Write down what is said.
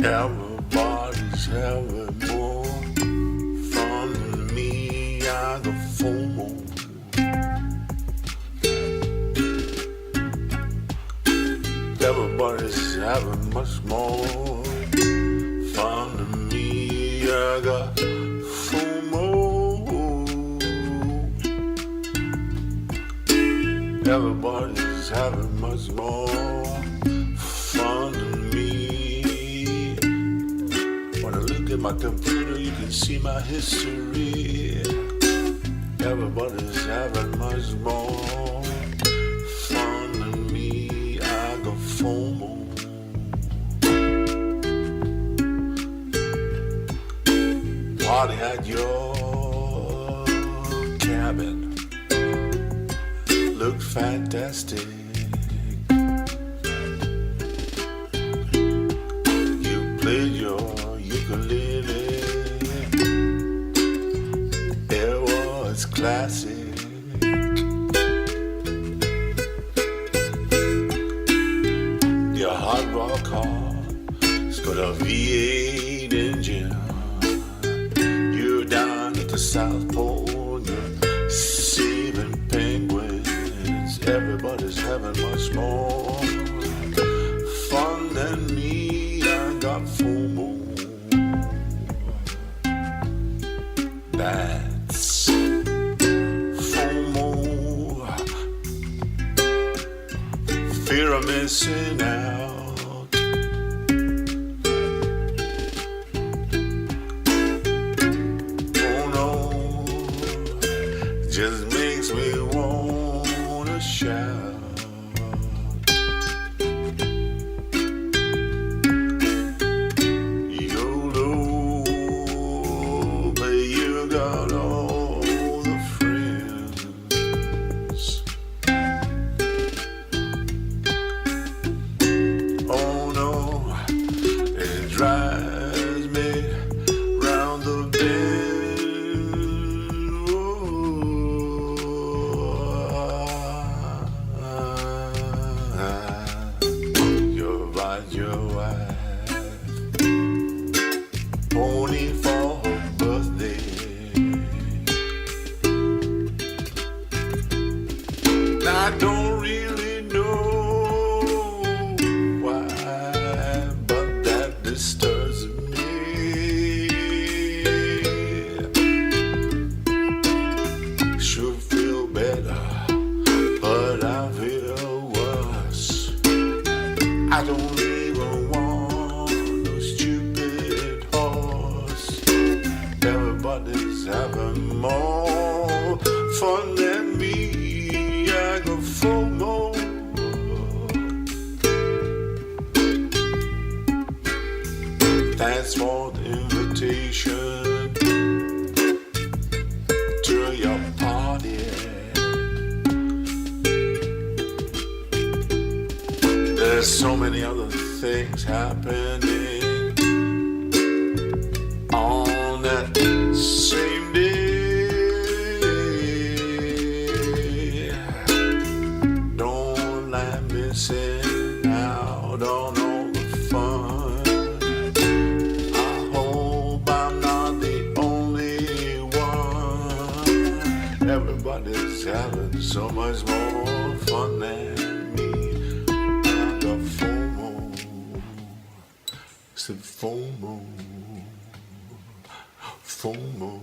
Everybody's having more fun than me. I got FOMO. Everybody's having much more fun than me. I got FOMO. Everybody's having much more fun than me. When I look at my computer, you can see my history. Everybody's having much more fun than me. I got FOMO. Party at your cabin looked fantastic. You played your ukulele. It was classic. Your hard rock car, it's got a V8 engine. You're down at the South Pole, you're saving penguins. Everybody's having much more fun than me. I got FOMO. That's FOMO. Fear of missing out. Oh no, just makes me wanna shout. YOLO, but you got all the friends. Oh no, it drives me round the bend. You're right, your wife, pony for her birthday. I don't really know why, but that disturbs me. Should feel better, but I feel worse. I don't even want no stupid horse. Everybody's having more fun than me. I got FOMO. Thanks for the invitation to your party. There's so many other things happening on that same day. Don't like missing out on all the fun. I hope I'm not the only one. Everybody's having so much more fun than me. I got FOMO. Said FOMO. FOMO.